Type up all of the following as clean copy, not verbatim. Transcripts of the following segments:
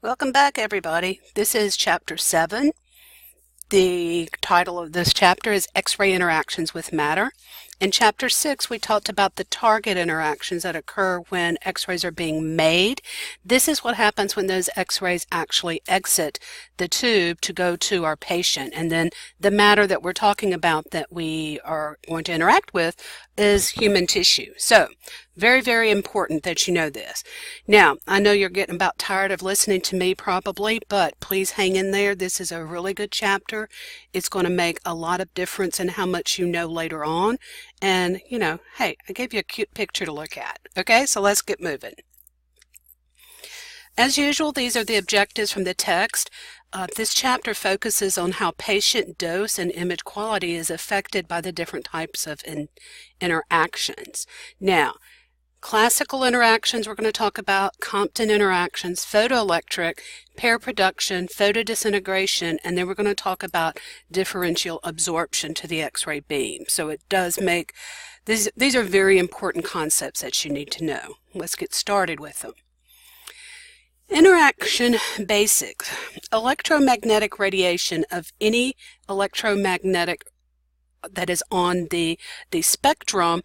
Welcome back, everybody. This is Chapter 7. The title of this chapter is X-ray interactions with matter. In Chapter 6, we talked about the target interactions that occur when X-rays are being made. This is what happens when those X-rays actually exit the tube to go to our patient. And then the matter that we're talking about that we are going to interact with is human tissue. So, very, very important that you know this. Now, I know you're getting about tired of listening to me probably, but please hang in there. This is a really good chapter. It's going to make a lot of difference in how much you know later on. And, hey, I gave you a cute picture to look at. Okay, so let's get moving. As usual, these are the objectives from the text. This chapter focuses on how patient dose and image quality is affected by the different types of interactions. Now, classical interactions we're going to talk about, Compton interactions, photoelectric, pair production, photodisintegration, and then we're going to talk about differential absorption to the X-ray beam. So it does make, these are very important concepts that you need to know. Let's get started with them. Interaction basics. Electromagnetic radiation of any electromagnetic that is on the spectrum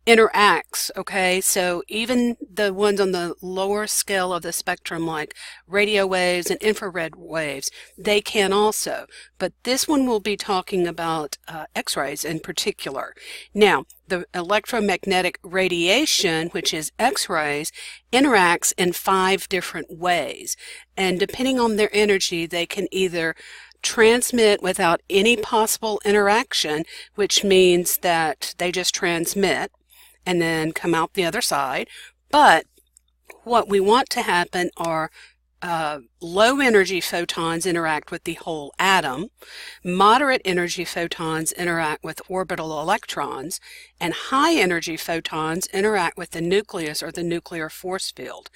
interacts, okay? So even the ones on the lower scale of the spectrum like radio waves and infrared waves, they can also. But this one will be talking about X-rays in particular. Now, the electromagnetic radiation, which is X-rays, interacts in 5 different ways. And depending on their energy, they can either transmit without any possible interaction, which means that they just transmit and then come out the other side. But what we want to happen are low energy photons interact with the whole atom, moderate energy photons interact with orbital electrons, and high energy photons interact with the nucleus or the nuclear force field.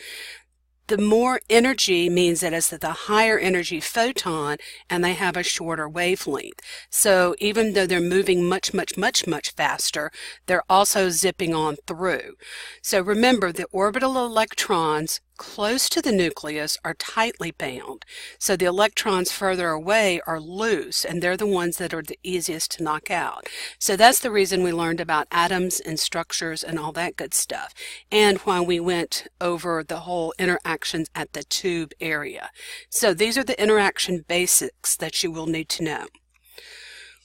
The more energy means that it's the higher energy photon and they have a shorter wavelength. So even though they're moving much faster, they're also zipping on through. So remember, the orbital electrons close to the nucleus are tightly bound. So the electrons further away are loose, and they're the ones that are the easiest to knock out. So that's the reason we learned about atoms and structures and all that good stuff, and why we went over the whole interactions at the tube area. So these are the interaction basics that you will need to know.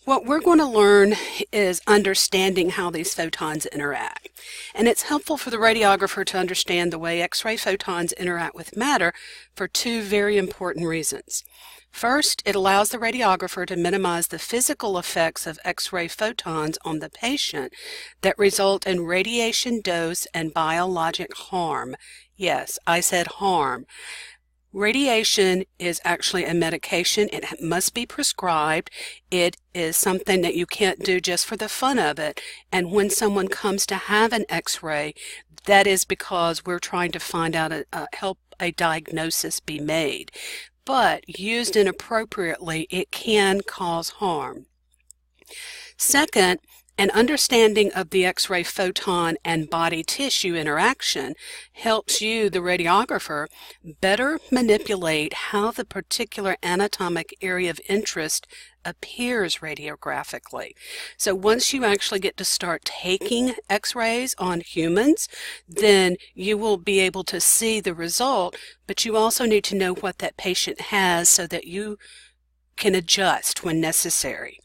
What we're going to learn is understanding how these photons interact. And it's helpful for the radiographer to understand the way X-ray photons interact with matter for 2 very important reasons. First, it allows the radiographer to minimize the physical effects of X-ray photons on the patient that result in radiation dose and biologic harm. Yes, I said harm. Radiation is actually a medication. It must be prescribed. It is something that you can't do just for the fun of it. And when someone comes to have an X-ray, that is because we're trying to find out, help a diagnosis be made. But used inappropriately, it can cause harm. Second, an understanding of the X-ray photon and body tissue interaction helps you, the radiographer, better manipulate how the particular anatomic area of interest appears radiographically. So once you actually get to start taking X-rays on humans, then you will be able to see the result, but you also need to know what that patient has so that you can adjust when necessary.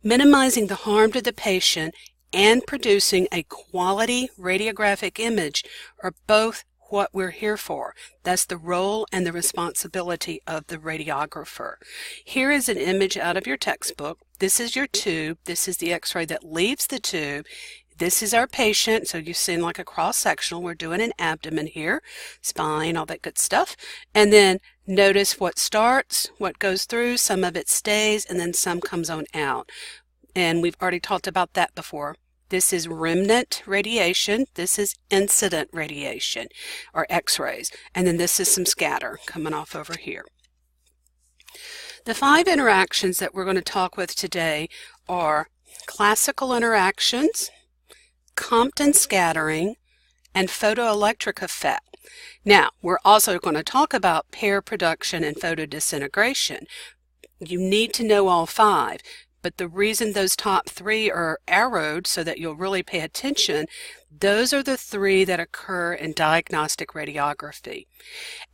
Minimizing the harm to the patient and producing a quality radiographic image are both what we're here for. That's the role and the responsibility of the radiographer. Here is an image out of your textbook. This is your tube. This is the X-ray that leaves the tube. This is our patient, so you've seen like a cross-sectional. We're doing an abdomen here, spine, all that good stuff. And then notice what starts, what goes through, some of it stays, and then some comes on out. And we've already talked about that before. This is remnant radiation. This is incident radiation, or X-rays. And then this is some scatter coming off over here. The 5 interactions that we're going to talk with today are classical interactions, Compton scattering, and photoelectric effect. Now, we're also going to talk about pair production and photodisintegration. You need to know all 5, but the reason those top 3 are arrowed so that you'll really pay attention, those are the 3 that occur in diagnostic radiography.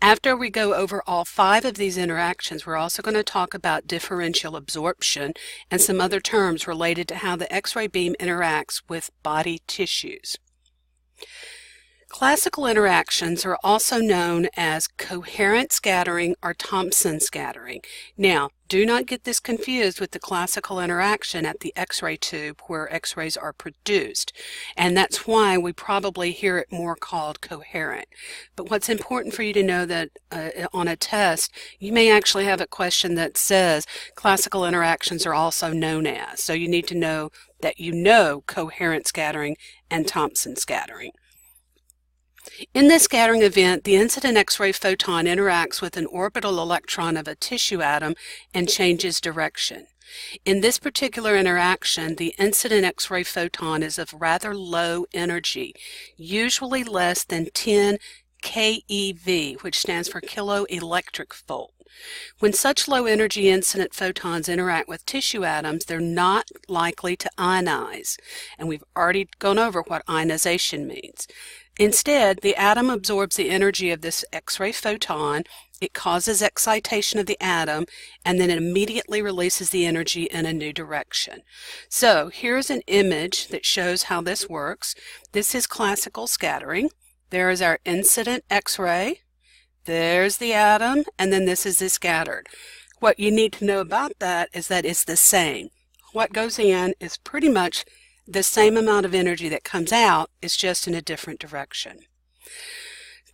After we go over all 5 of these interactions, we're also going to talk about differential absorption and some other terms related to how the X-ray beam interacts with body tissues. Classical interactions are also known as coherent scattering or Thomson scattering. Now, do not get this confused with the classical interaction at the X-ray tube where X-rays are produced, and that's why we probably hear it more called coherent. But what's important for you to know that on a test, you may actually have a question that says classical interactions are also known as, so you need to know that you know coherent scattering and Thomson scattering. In this scattering event, the incident X-ray photon interacts with an orbital electron of a tissue atom and changes direction. In this particular interaction, the incident X-ray photon is of rather low energy, usually less than 10 keV, which stands for kilo electric volt. When such low energy incident photons interact with tissue atoms, they're not likely to ionize, and we've already gone over what ionization means. Instead, the atom absorbs the energy of this X-ray photon, it causes excitation of the atom, and then it immediately releases the energy in a new direction. So here's an image that shows how this works. This is classical scattering. There is our incident X-ray. There's the atom, and then this is the scattered. What you need to know about that is that it's the same. What goes in is pretty much the same amount of energy that comes out, is just in a different direction.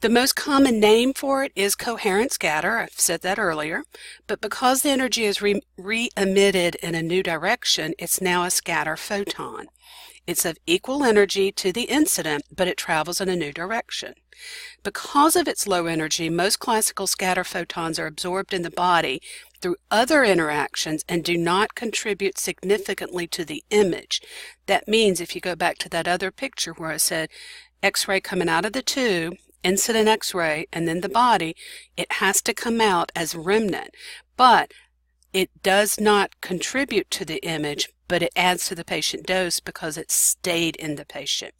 The most common name for it is coherent scatter. I've said that earlier, but because the energy is re-emitted in a new direction, it's now a scatter photon. It's of equal energy to the incident, but it travels in a new direction. Because of its low energy, most classical scatter photons are absorbed in the body through other interactions and do not contribute significantly to the image. That means if you go back to that other picture where I said X-ray coming out of the tube, incident X-ray, and then the body, it has to come out as remnant. But it does not contribute to the image, but it adds to the patient dose because it stayed in the patient.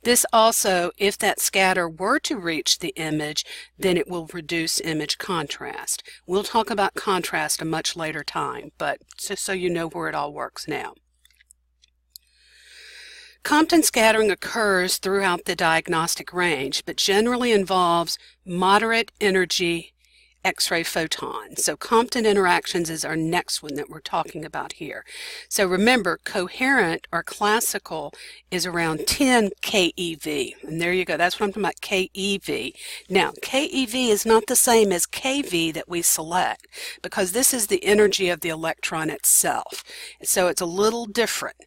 This also, if that scatter were to reach the image, then it will reduce image contrast. We'll talk about contrast a much later time, but just so you know where it all works now. Compton scattering occurs throughout the diagnostic range, but generally involves moderate energy X-ray photon. So Compton interactions is our next one that we're talking about here. So remember, coherent or classical is around 10 keV. And there you go. That's what I'm talking about, keV. Now, keV is not the same as kV that we select because this is the energy of the electron itself. So it's a little different.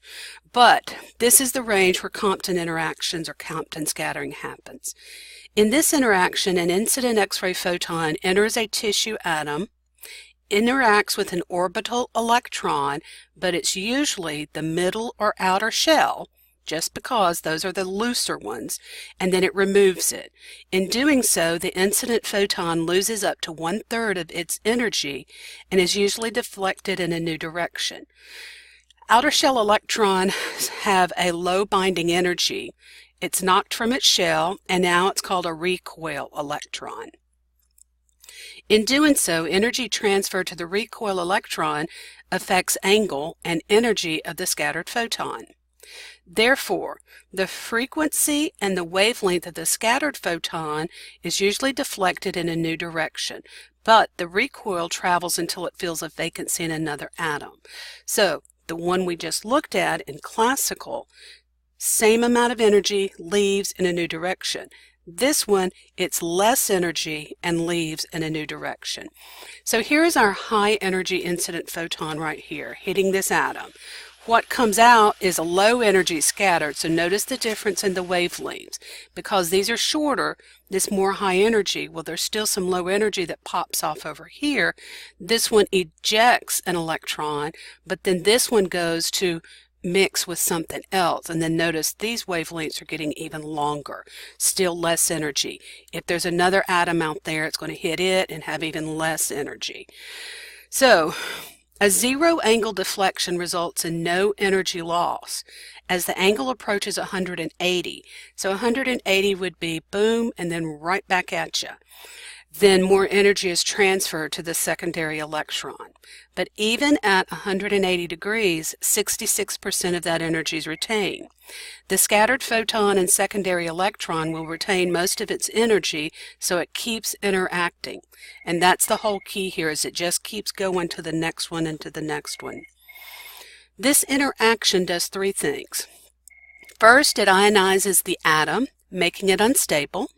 But this is the range where Compton interactions or Compton scattering happens. In this interaction, an incident X-ray photon enters a tissue atom, interacts with an orbital electron, but it's usually the middle or outer shell, just because those are the looser ones, and then it removes it. In doing so, the incident photon loses up to 1/3 of its energy and is usually deflected in a new direction. Outer shell electrons have a low binding energy. It's knocked from its shell, and now it's called a recoil electron. In doing so, energy transfer to the recoil electron affects angle and energy of the scattered photon. Therefore, the frequency and the wavelength of the scattered photon is usually deflected in a new direction, but the recoil travels until it fills a vacancy in another atom. So, the one we just looked at in classical, same amount of energy, leaves in a new direction. This one, it's less energy and leaves in a new direction. So here is our high energy incident photon right here, hitting this atom. What comes out is a low energy scattered, so notice the difference in the wavelengths. Because these are shorter, this more high energy, well there's still some low energy that pops off over here. This one ejects an electron, but then this one goes to mix with something else, and then notice these wavelengths are getting even longer, still less energy. If there's another atom out there, it's going to hit it and have even less energy. So a zero angle deflection results in no energy loss as the angle approaches 180. So 180 would be boom and then right back at you. Then more energy is transferred to the secondary electron. But even at 180 degrees, 66% of that energy is retained. The scattered photon and secondary electron will retain most of its energy, so it keeps interacting. And that's the whole key here, is it just keeps going to the next one and to the next one. This interaction does three things. First, it ionizes the atom, making it unstable.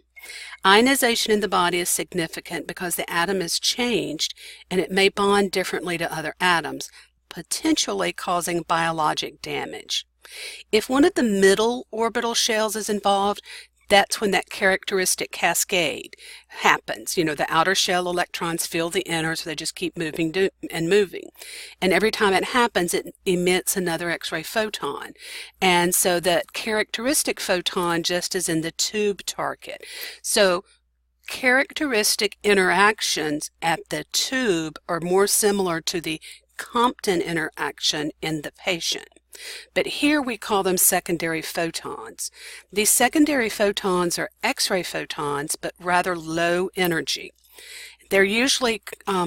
Ionization in the body is significant because the atom is changed and it may bond differently to other atoms, potentially causing biologic damage. If one of the middle orbital shells is involved, that's when that characteristic cascade happens. You know, the outer shell electrons fill the inner, so they just keep moving and moving. And every time it happens, it emits another X-ray photon. And so that characteristic photon just is in the tube target. So characteristic interactions at the tube are more similar to the Compton interaction in the patient. But here we call them secondary photons. These secondary photons are X-ray photons, but rather low energy. They usually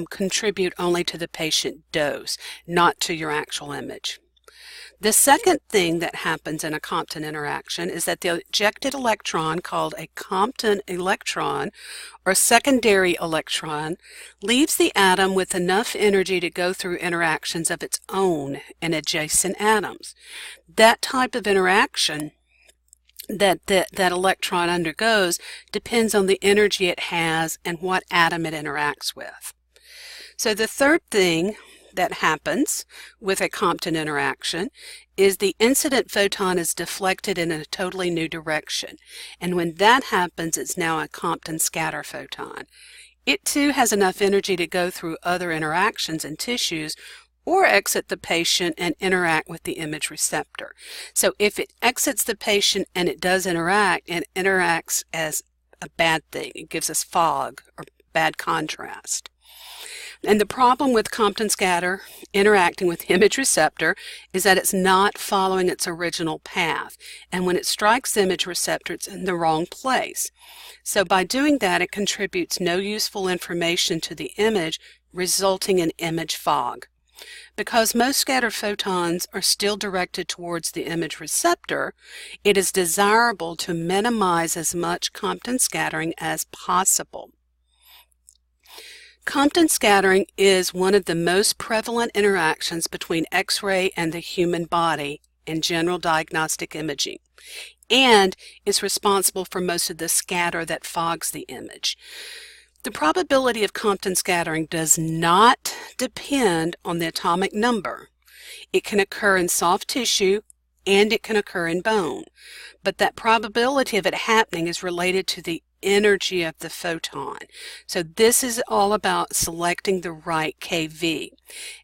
contribute only to the patient dose, not to your actual image. The second thing that happens in a Compton interaction is that the ejected electron, called a Compton electron or secondary electron, leaves the atom with enough energy to go through interactions of its own in adjacent atoms. That type of interaction that electron undergoes depends on the energy it has and what atom it interacts with. So the third thing that happens with a Compton interaction is the incident photon is deflected in a totally new direction. And when that happens, it's now a Compton scatter photon. It too has enough energy to go through other interactions and tissues or exit the patient and interact with the image receptor. So if it exits the patient and it does interact, it interacts as a bad thing. It gives us fog or bad contrast. And the problem with Compton scatter interacting with the image receptor is that it's not following its original path. And when it strikes the image receptor, it's in the wrong place. So by doing that, it contributes no useful information to the image, resulting in image fog. Because most scattered photons are still directed towards the image receptor, it is desirable to minimize as much Compton scattering as possible. Compton scattering is one of the most prevalent interactions between X-ray and the human body in general diagnostic imaging, and is responsible for most of the scatter that fogs the image. The probability of Compton scattering does not depend on the atomic number. It can occur in soft tissue and it can occur in bone, but that probability of it happening is related to the energy of the photon. So this is all about selecting the right KV.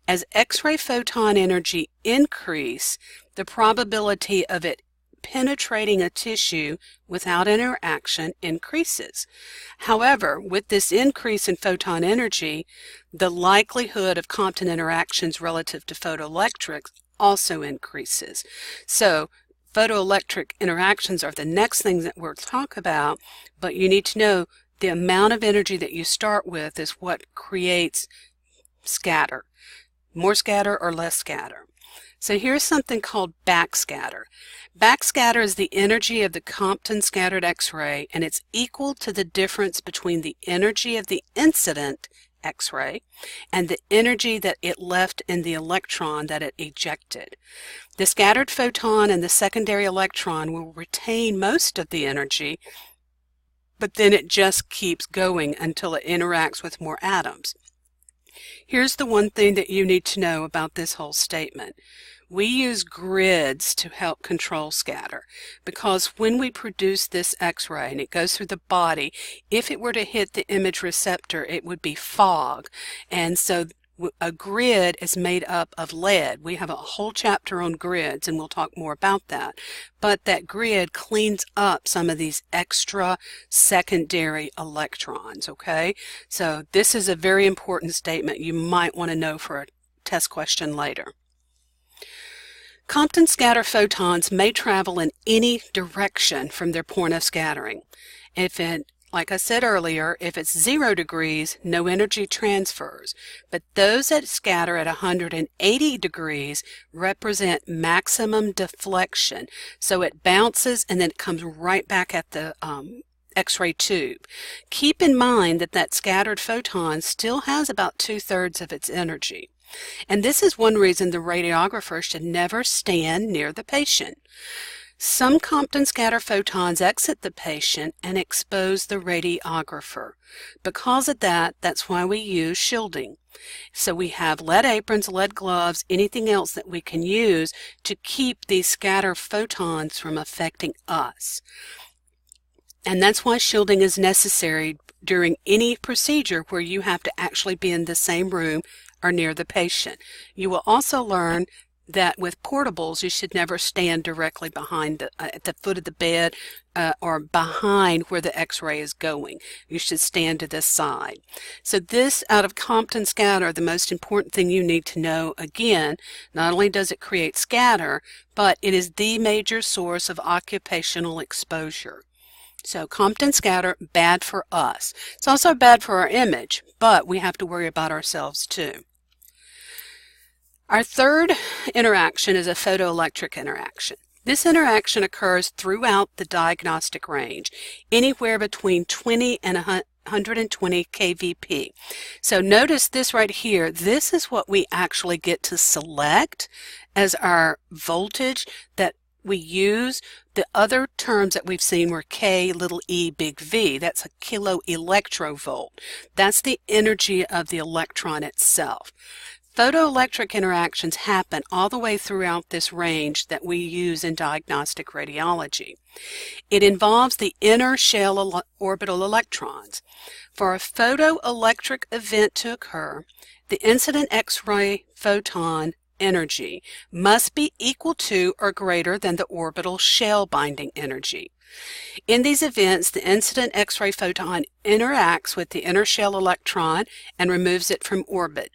As X-ray photon energy increase, the probability of it penetrating a tissue without interaction increases. However, with this increase in photon energy, the likelihood of Compton interactions relative to photoelectrics also increases. So photoelectric interactions are the next thing that we'll talk about, but you need to know the amount of energy that you start with is what creates scatter. More scatter or less scatter. So here's something called backscatter. Backscatter is the energy of the Compton scattered X-ray, and it's equal to the difference between the energy of the incident X-ray and the energy that it left in the electron that it ejected. The scattered photon and the secondary electron will retain most of the energy, but then it just keeps going until it interacts with more atoms. Here's the one thing that you need to know about this whole statement. We use grids to help control scatter because when we produce this X-ray and it goes through the body, if it were to hit the image receptor, it would be fog. And so A grid is made up of lead. We have a whole chapter on grids, and we'll talk more about that. But that grid cleans up some of these extra secondary electrons, okay? So this is a very important statement you might want to know for a test question later. Compton scatter photons may travel in any direction from their point of scattering. Like I said earlier, if it's 0 degrees, no energy transfers. But those that scatter at 180 degrees represent maximum deflection. So it bounces and then it comes right back at the X-ray tube. Keep in mind that that scattered photon still has about 2/3 of its energy. And this is one reason the radiographer should never stand near the patient. Some Compton scatter photons exit the patient and expose the radiographer. Because of that, that's why we use shielding. So we have lead aprons, lead gloves, anything else that we can use to keep these scatter photons from affecting us. And that's why shielding is necessary during any procedure where you have to actually be in the same room or near the patient. You will also learn that with portables, you should never stand directly behind at the foot of the bed or behind where the X-ray is going. You should stand to this side. So this, out of Compton scatter, the most important thing you need to know, again, not only does it create scatter, but it is the major source of occupational exposure. So Compton scatter, bad for us. It's also bad for our image, but we have to worry about ourselves too. Our third interaction is a photoelectric interaction. This interaction occurs throughout the diagnostic range, anywhere between 20 and 120 kVp. So notice this right here. This is what we actually get to select as our voltage that we use. The other terms that we've seen were K, little e, big V. That's a kiloelectrovolt. That's the energy of the electron itself. Photoelectric interactions happen all the way throughout this range that we use in diagnostic radiology. It involves the inner shell orbital electrons. For a photoelectric event to occur, the incident X-ray photon energy must be equal to or greater than the orbital shell binding energy. In these events, the incident X-ray photon interacts with the inner shell electron and removes it from orbit.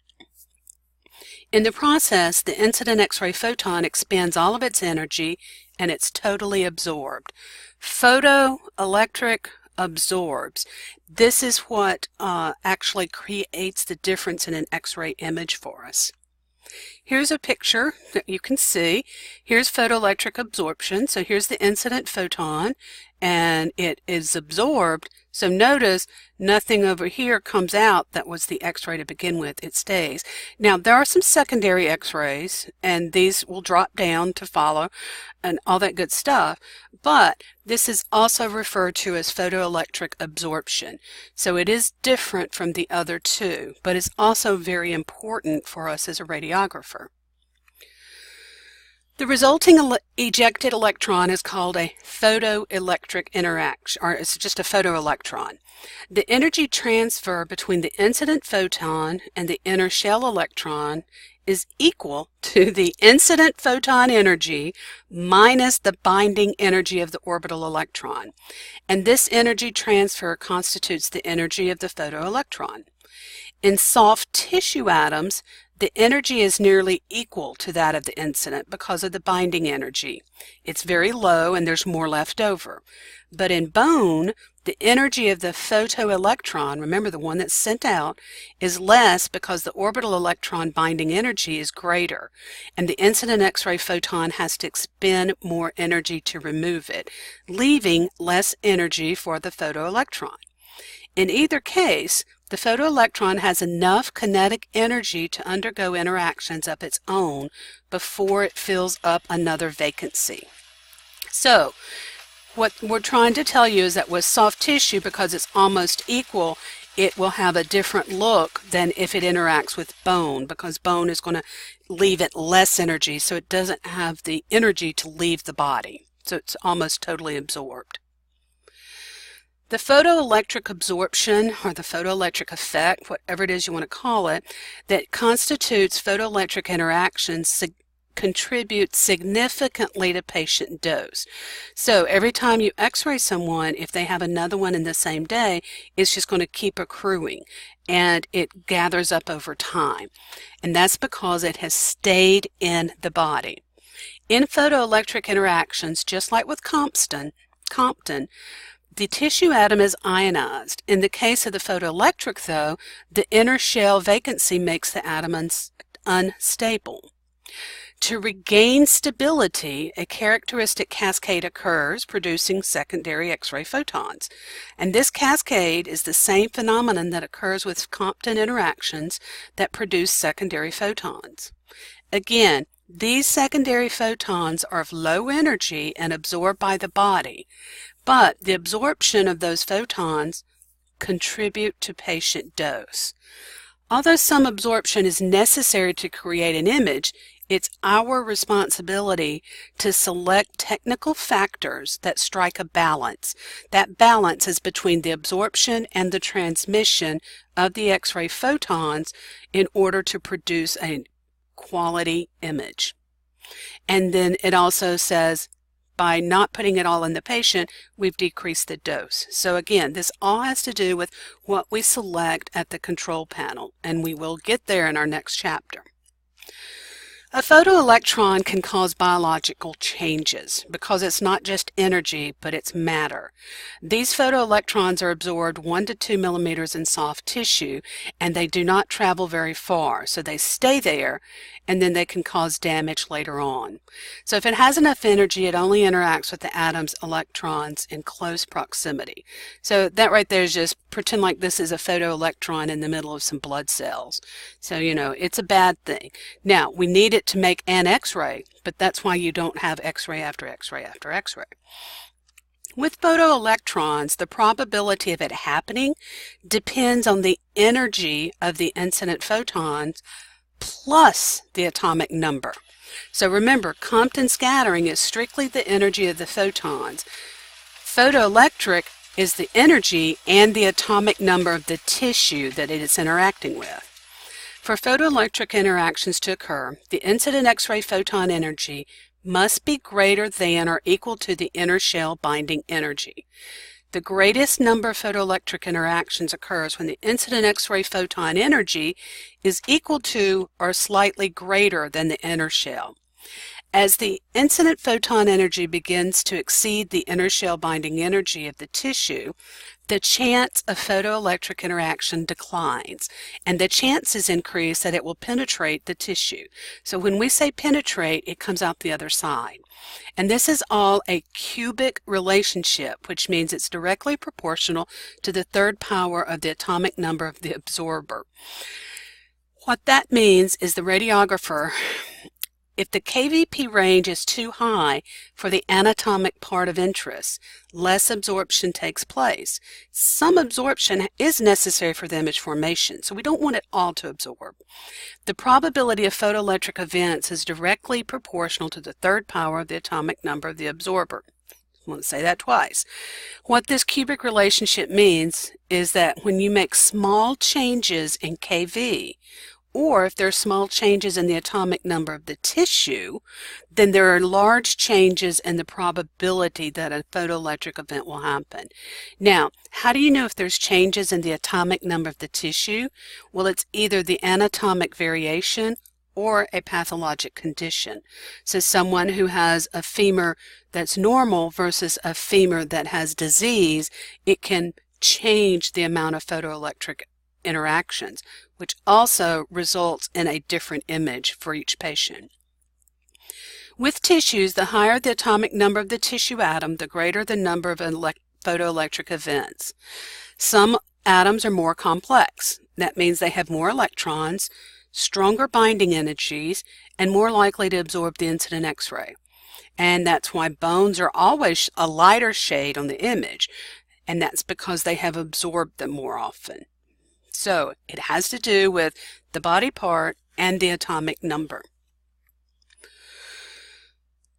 In the process, the incident X-ray photon expends all of its energy and it's totally absorbed. Photoelectric absorbs. This is what actually creates the difference in an X-ray image for us. Here's a picture that you can see. Here's photoelectric absorption. So here's the incident photon and it is absorbed. So notice nothing over here comes out that was the X-ray to begin with. It stays. Now there are some secondary X-rays and these will drop down to follow and all that good stuff. But this is also referred to as photoelectric absorption. So it is different from the other two, but it's also very important for us as a radiographer. The resulting ejected electron is called a photoelectric interaction, or it's just a photoelectron. The energy transfer between the incident photon and the inner shell electron is equal to the incident photon energy minus the binding energy of the orbital electron. And this energy transfer constitutes the energy of the photoelectron. In soft tissue atoms, the energy is nearly equal to that of the incident because of the binding energy. It's very low and there's more left over. But in bone, the energy of the photoelectron, remember the one that's sent out, is less because the orbital electron binding energy is greater, and the incident X-ray photon has to expend more energy to remove it, leaving less energy for the photoelectron. In either case, the photoelectron has enough kinetic energy to undergo interactions of its own before it fills up another vacancy. So, what we're trying to tell you is that with soft tissue, because it's almost equal, it will have a different look than if it interacts with bone, because bone is going to leave it less energy, so it doesn't have the energy to leave the body. So it's almost totally absorbed. The photoelectric absorption or the photoelectric effect, whatever it is you want to call it, that constitutes photoelectric interactions contribute significantly to patient dose. So every time you x-ray someone, if they have another one in the same day, it's just going to keep accruing and it gathers up over time. And that's because it has stayed in the body. In photoelectric interactions, just like with Compton, the tissue atom is ionized. In the case of the photoelectric, though, the inner shell vacancy makes the atom unstable. To regain stability, a characteristic cascade occurs, producing secondary X-ray photons. And this cascade is the same phenomenon that occurs with Compton interactions that produce secondary photons. Again, these secondary photons are of low energy and absorbed by the body, but the absorption of those photons contribute to patient dose. Although some absorption is necessary to create an image, it's our responsibility to select technical factors that strike a balance. That balance is between the absorption and the transmission of the X-ray photons in order to produce a quality image. And then it also says by not putting it all in the patient, we've decreased the dose. So again, this all has to do with what we select at the control panel, and we will get there in our next chapter. A photoelectron can cause biological changes because it's not just energy, but it's matter. These photoelectrons are absorbed 1 to 2 millimeters in soft tissue, and they do not travel very far, so they stay there, and then they can cause damage later on. So if it has enough energy, it only interacts with the atom's electrons in close proximity. So that right there is just pretend like this is a photoelectron in the middle of some blood cells. So, you know, it's a bad thing. Now, we need it to make an X-ray, but that's why you don't have X-ray after X-ray after X-ray. With photoelectrons, the probability of it happening depends on the energy of the incident photons plus the atomic number. So remember, Compton scattering is strictly the energy of the photons. Photoelectric is the energy and the atomic number of the tissue that it is interacting with. For photoelectric interactions to occur, the incident X-ray photon energy must be greater than or equal to the inner shell binding energy. The greatest number of photoelectric interactions occurs when the incident X-ray photon energy is equal to or slightly greater than the inner shell. As the incident photon energy begins to exceed the inner shell binding energy of the tissue, the chance of photoelectric interaction declines, and the chances increase that it will penetrate the tissue. So when we say penetrate, it comes out the other side. And this is all a cubic relationship, which means it's directly proportional to the third power of the atomic number of the absorber. What that means is the radiographer, if the KVP range is too high for the anatomic part of interest, less absorption takes place. Some absorption is necessary for the image formation, so we don't want it all to absorb. The probability of photoelectric events is directly proportional to the third power of the atomic number of the absorber. I want to say that twice. What this cubic relationship means is that when you make small changes in KV, or if there are small changes in the atomic number of the tissue, then there are large changes in the probability that a photoelectric event will happen. Now, how do you know if there's changes in the atomic number of the tissue? Well, it's either the anatomic variation or a pathologic condition. So someone who has a femur that's normal versus a femur that has disease, it can change the amount of photoelectric interactions, which also results in a different image for each patient. With tissues, the higher the atomic number of the tissue atom, the greater the number of photoelectric events. Some atoms are more complex. That means they have more electrons, stronger binding energies, and more likely to absorb the incident X-ray. And that's why bones are always a lighter shade on the image, and that's because they have absorbed them more often. So it has to do with the body part and the atomic number.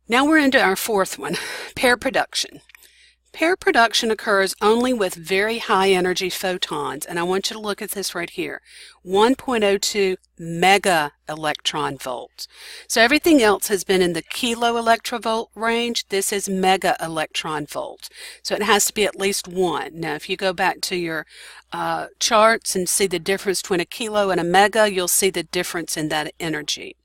Now we're into our fourth one, pair production. Pair production occurs only with very high energy photons, and I want you to look at this right here, 1.02 mega electron volts. So everything else has been in the kilo electrovolt range. This is mega electron volts. So it has to be at least 1. Now if you go back to your charts and see the difference between a kilo and a mega, you'll see the difference in that energy.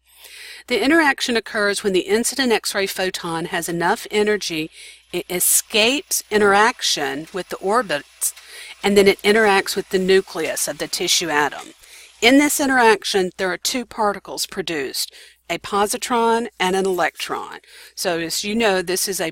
The interaction occurs when the incident X-ray photon has enough energy, it escapes interaction with the orbits, and then it interacts with the nucleus of the tissue atom. In this interaction, there are two particles produced, a positron and an electron. So as you know, this is a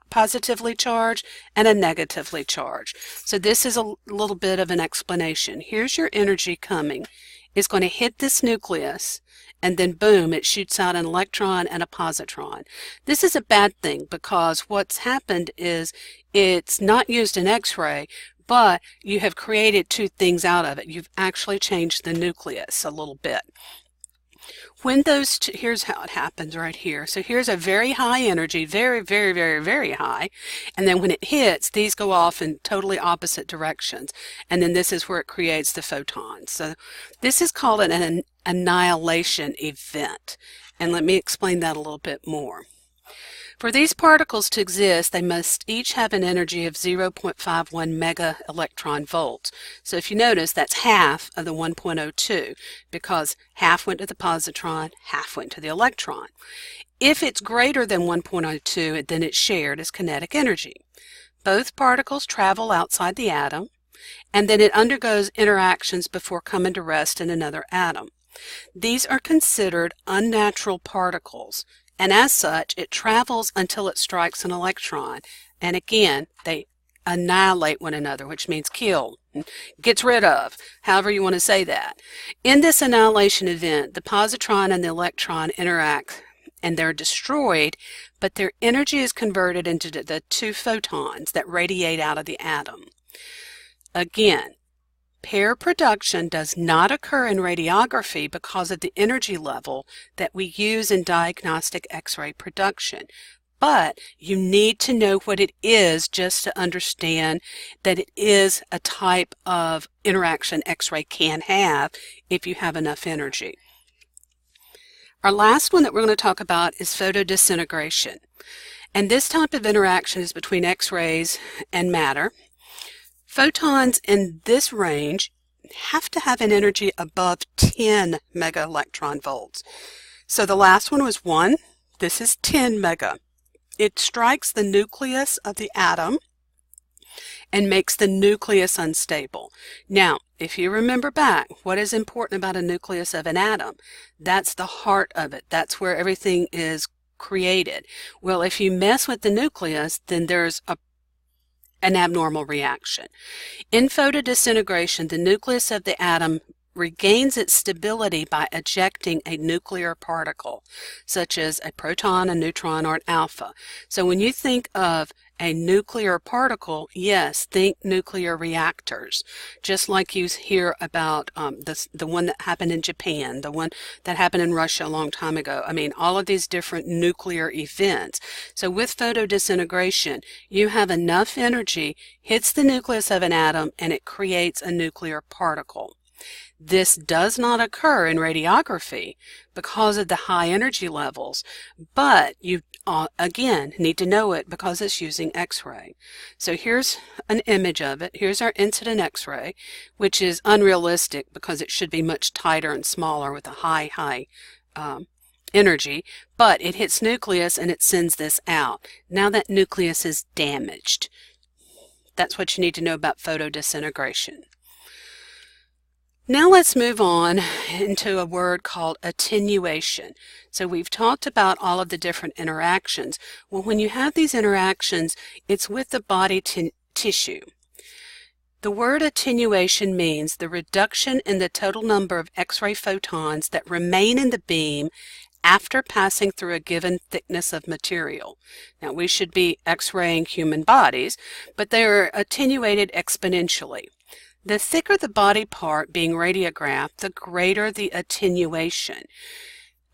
positively charged and a negatively charged. So this is a little bit of an explanation. Here's your energy coming. It's going to hit this nucleus, and then boom, it shoots out an electron and a positron. This is a bad thing because what's happened is it's not used in X-ray, but you have created two things out of it. You've actually changed the nucleus a little bit. When those two, here's how it happens right here. So here's a very high energy, very, very, very, very high. And then when it hits, these go off in totally opposite directions. And then this is where it creates the photons. So this is called an annihilation event. And let me explain that a little bit more. For these particles to exist, they must each have an energy of 0.51 mega electron volts. So if you notice, that's half of the 1.02 because half went to the positron, half went to the electron. If it's greater than 1.02, then it's shared as kinetic energy. Both particles travel outside the atom, and then it undergoes interactions before coming to rest in another atom. These are considered unnatural particles, and as such, it travels until it strikes an electron. And again, they annihilate one another, which means kill, gets rid of, however you want to say that. In this annihilation event, the positron and the electron interact and they're destroyed, but their energy is converted into the two photons that radiate out of the atom. Again, pair production does not occur in radiography because of the energy level that we use in diagnostic X-ray production. But you need to know what it is just to understand that it is a type of interaction X-ray can have if you have enough energy. Our last one that we're going to talk about is photodisintegration. And this type of interaction is between X-rays and matter. Photons in this range have to have an energy above 10 mega electron volts. So the last one was 1. This is 10 mega. It strikes the nucleus of the atom and makes the nucleus unstable. Now, if you remember back, what is important about a nucleus of an atom? That's the heart of it. That's where everything is created. Well, if you mess with the nucleus, then there's an abnormal reaction. In photodisintegration, the nucleus of the atom regains its stability by ejecting a nuclear particle, such as a proton, a neutron, or an alpha. So when you think of a nuclear particle, yes, think nuclear reactors. Just like you hear about the one that happened in Japan, the one that happened in Russia a long time ago. I mean, all of these different nuclear events. So with photodisintegration, you have enough energy, hits the nucleus of an atom, and it creates a nuclear particle. This does not occur in radiography because of the high energy levels, but you again need to know it because it's using X-ray. So here's an image of it. Here's our incident X-ray, which is unrealistic because it should be much tighter and smaller with a high energy, but it hits nucleus and it sends this out. Now that nucleus is damaged. That's what you need to know about photodisintegration. Now let's move on into a word called attenuation. So we've talked about all of the different interactions. Well, when you have these interactions, it's with the body tissue. The word attenuation means the reduction in the total number of X-ray photons that remain in the beam after passing through a given thickness of material. Now, we should be X-raying human bodies, but they are attenuated exponentially. The thicker the body part being radiographed, the greater the attenuation.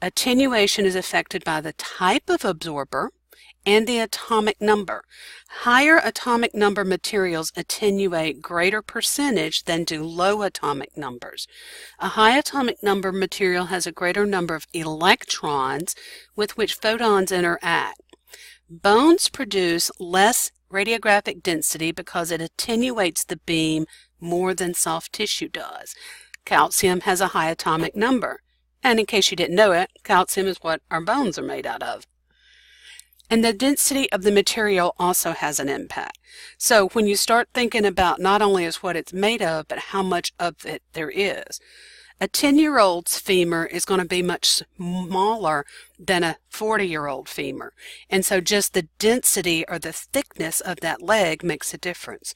Attenuation is affected by the type of absorber and the atomic number. Higher atomic number materials attenuate greater percentage than do low atomic numbers. A high atomic number material has a greater number of electrons with which photons interact. Bones produce less radiographic density because it attenuates the beam more than soft tissue does. Calcium has a high atomic number. And in case you didn't know it, calcium is what our bones are made out of. And the density of the material also has an impact. So when you start thinking about not only is what it's made of, but how much of it there is. A 10-year-old's femur is going to be much smaller than a 40-year-old femur. And so just the density or the thickness of that leg makes a difference.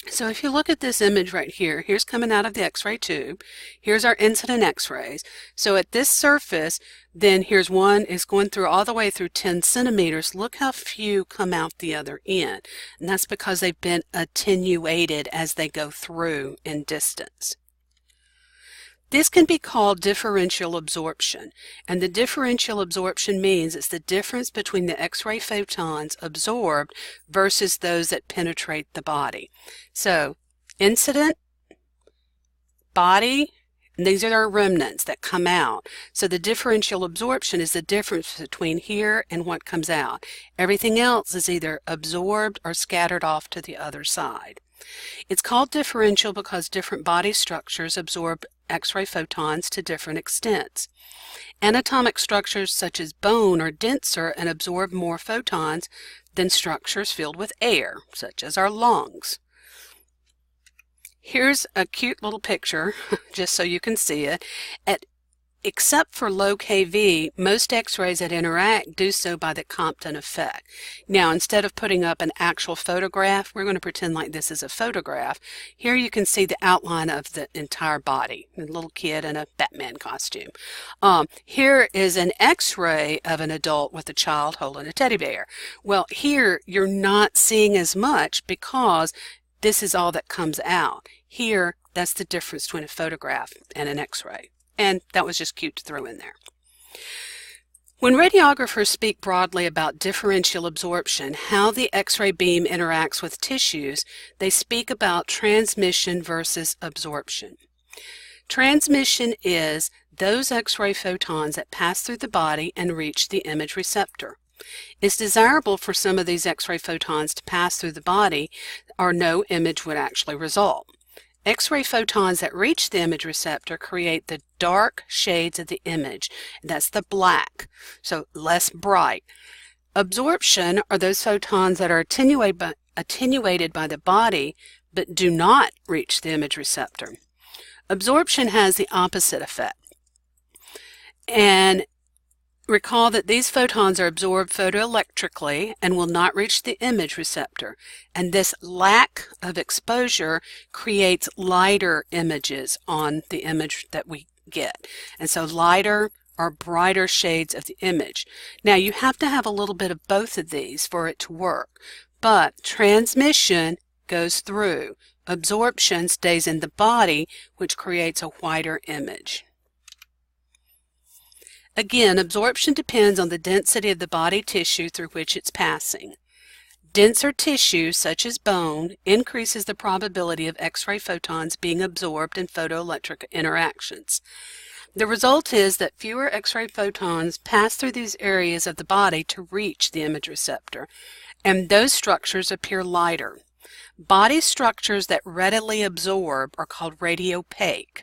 So if you look at this image right here, here's coming out of the x-ray tube. Here's our incident x-rays. So at this surface, then here's one is going through all the way through 10 centimeters. Look how few come out the other end. And that's because they've been attenuated as they go through in distance. This can be called differential absorption, and the differential absorption means it's the difference between the X-ray photons absorbed versus those that penetrate the body. So, incident, body, and these are our remnants that come out. So the differential absorption is the difference between here and what comes out. Everything else is either absorbed or scattered off to the other side. It's called differential because different body structures absorb X-ray photons to different extents. Anatomic structures such as bone are denser and absorb more photons than structures filled with air, such as our lungs. Here's a cute little picture, just so you can see it. Except for low kV, most X-rays that interact do so by the Compton effect. Now, instead of putting up an actual photograph, we're going to pretend like this is a photograph. Here you can see the outline of the entire body, a little kid in a Batman costume. Here is an X-ray of an adult with a child holding a teddy bear. Well, here you're not seeing as much because this is all that comes out. Here, that's the difference between a photograph and an X-ray. And that was just cute to throw in there. When radiographers speak broadly about differential absorption, how the X-ray beam interacts with tissues, they speak about transmission versus absorption. Transmission is those X-ray photons that pass through the body and reach the image receptor. It's desirable for some of these X-ray photons to pass through the body or no image would actually result. X-ray photons that reach the image receptor create the dark shades of the image. That's the black, so less bright. Absorption are those photons that are attenuated by the body but do not reach the image receptor. Absorption has the opposite effect. And recall that these photons are absorbed photoelectrically and will not reach the image receptor. And this lack of exposure creates lighter images on the image that we get. And so lighter or brighter shades of the image. Now you have to have a little bit of both of these for it to work. But transmission goes through. Absorption stays in the body, which creates a whiter image. Again, absorption depends on the density of the body tissue through which it's passing. Denser tissue, such as bone, increases the probability of X-ray photons being absorbed in photoelectric interactions. The result is that fewer X-ray photons pass through these areas of the body to reach the image receptor, and those structures appear lighter. Body structures that readily absorb are called radiopaque.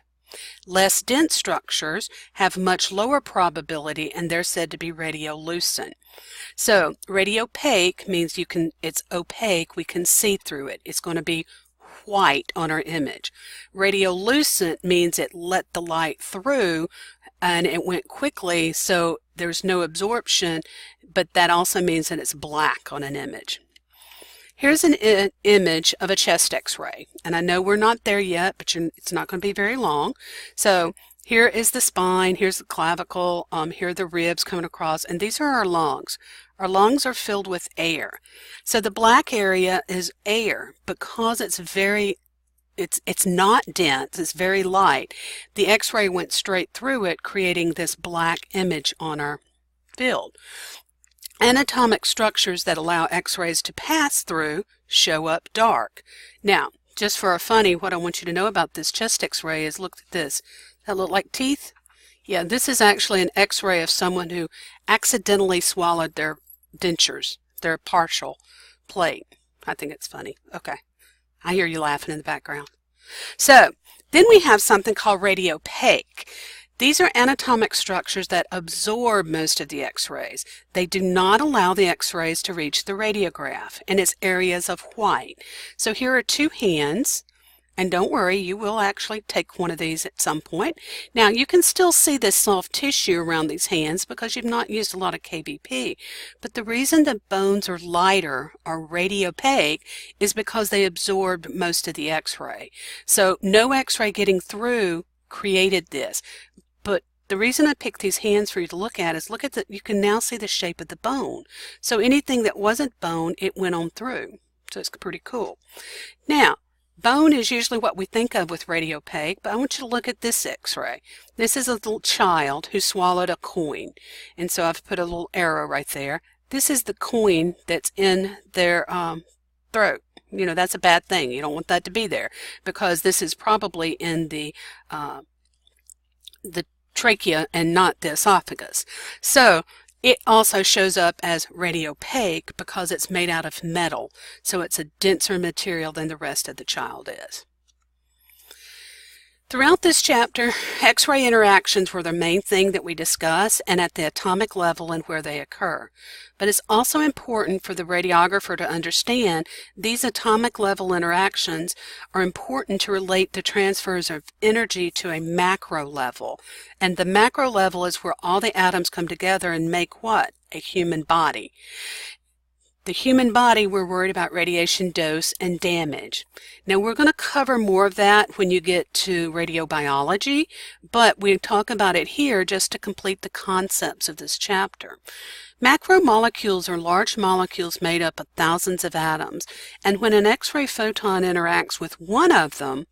Less dense structures have much lower probability and they're said to be radiolucent. So radiopaque means it's opaque, we can see through it. It's going to be white on our image. Radiolucent means it let the light through and it went quickly, so there's no absorption, but that also means that it's black on an image. Here's an image of a chest x-ray, and I know we're not there yet, but it's not going to be very long. So here is the spine, here's the clavicle, here are the ribs coming across, and these are our lungs. Our lungs are filled with air. So the black area is air because it's not dense, it's very light. The x-ray went straight through it, creating this black image on our field. Anatomic structures that allow X-rays to pass through show up dark. Now, just for a funny, what I want you to know about this chest X-ray is look at this. That look like teeth? Yeah, this is actually an X-ray of someone who accidentally swallowed their dentures, their partial plate. I think it's funny. Okay. I hear you laughing in the background. So, then we have something called radiopaque. These are anatomic structures that absorb most of the X-rays. They do not allow the X-rays to reach the radiograph, and it's areas of white. So here are two hands, and don't worry, you will actually take one of these at some point. Now, you can still see this soft tissue around these hands because you've not used a lot of KBP. But the reason the bones are lighter or radiopaque is because they absorbed most of the X-ray. So no X-ray getting through created this. But the reason I picked these hands for you to look at is you can now see the shape of the bone. So anything that wasn't bone, it went on through. So it's pretty cool. Now, bone is usually what we think of with radiopaque, but I want you to look at this X-ray. This is a little child who swallowed a coin. And so I've put a little arrow right there. This is the coin that's in their throat. You know, that's a bad thing. You don't want that to be there because this is probably in the trachea and not the esophagus. So it also shows up as radiopaque because it's made out of metal, so it's a denser material than the rest of the child is. Throughout this chapter, X-ray interactions were the main thing that we discuss and at the atomic level and where they occur. But it's also important for the radiographer to understand these atomic level interactions are important to relate the transfers of energy to a macro level. And the macro level is where all the atoms come together and make what? A human body. The human body, we're worried about radiation dose and damage. Now, we're going to cover more of that when you get to radiobiology, but we talk about it here just to complete the concepts of this chapter. Macromolecules are large molecules made up of thousands of atoms, and when an X-ray photon interacts with one of them,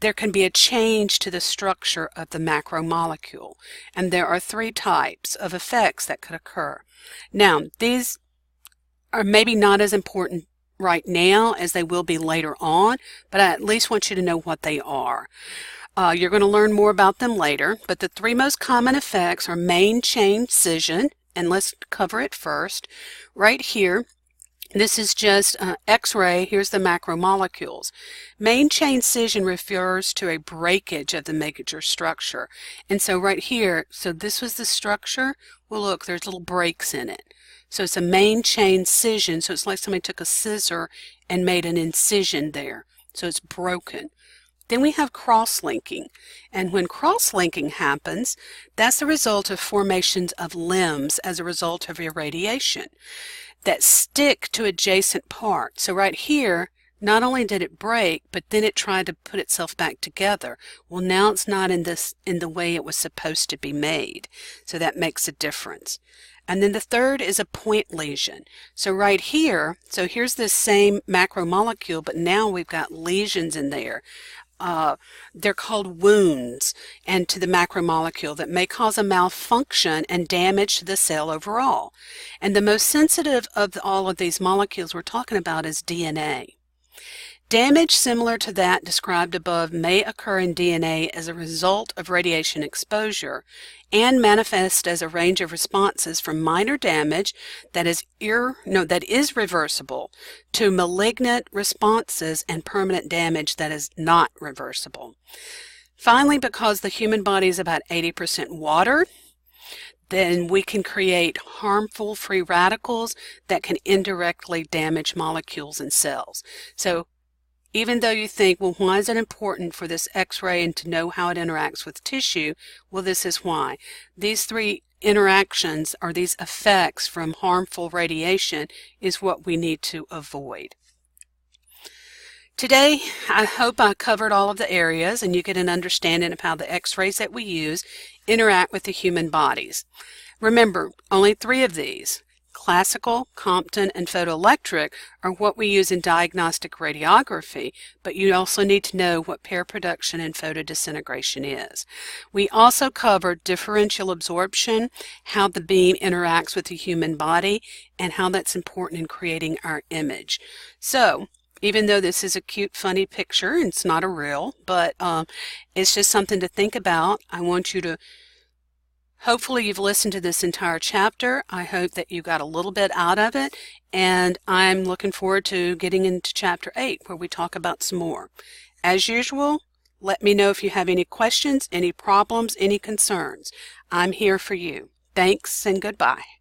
there can be a change to the structure of the macromolecule. And there are three types of effects that could occur. Now, these are maybe not as important right now as they will be later on, but I at least want you to know what they are. You're going to learn more about them later, but the three most common effects are main chain scission, and let's cover it first. Right here, this is just X-ray. Here's the macromolecules. Main chain scission refers to a breakage of the major structure. And so right here, so this was the structure. Well, look, there's little breaks in it. So it's a main chain scission. So it's like somebody took a scissor and made an incision there. So it's broken. Then we have cross-linking. And when cross-linking happens, that's the result of formations of limbs as a result of irradiation that stick to adjacent parts. So right here, not only did it break, but then it tried to put itself back together. Well, now it's not in the way it was supposed to be made. So that makes a difference. And then the third is a point lesion. So right here, so here's this same macromolecule, but now we've got lesions in there. They're called wounds and to the macromolecule that may cause a malfunction and damage to the cell overall. And the most sensitive of all of these molecules we're talking about is DNA. Damage similar to that described above may occur in DNA as a result of radiation exposure and manifest as a range of responses from minor damage that is reversible to malignant responses and permanent damage that is not reversible. Finally, because the human body is about 80% water, then we can create harmful free radicals that can indirectly damage molecules and cells. So even though you think, well, why is it important for this X-ray and to know how it interacts with tissue? Well, this is why. These three interactions or these effects from harmful radiation is what we need to avoid. Today, I hope I covered all of the areas and you get an understanding of how the X-rays that we use interact with the human bodies. Remember, only three of these: Classical, Compton, and photoelectric are what we use in diagnostic radiography, but you also need to know what pair production and photodisintegration is. We also covered differential absorption, how the beam interacts with the human body, and how that's important in creating our image. So, even though this is a cute, funny picture, and it's not a real, but it's just something to think about, I want you to hopefully you've listened to this entire chapter. I hope that you got a little bit out of it, and I'm looking forward to getting into chapter 8 where we talk about some more. As usual, let me know if you have any questions, any problems, any concerns. I'm here for you. Thanks and goodbye.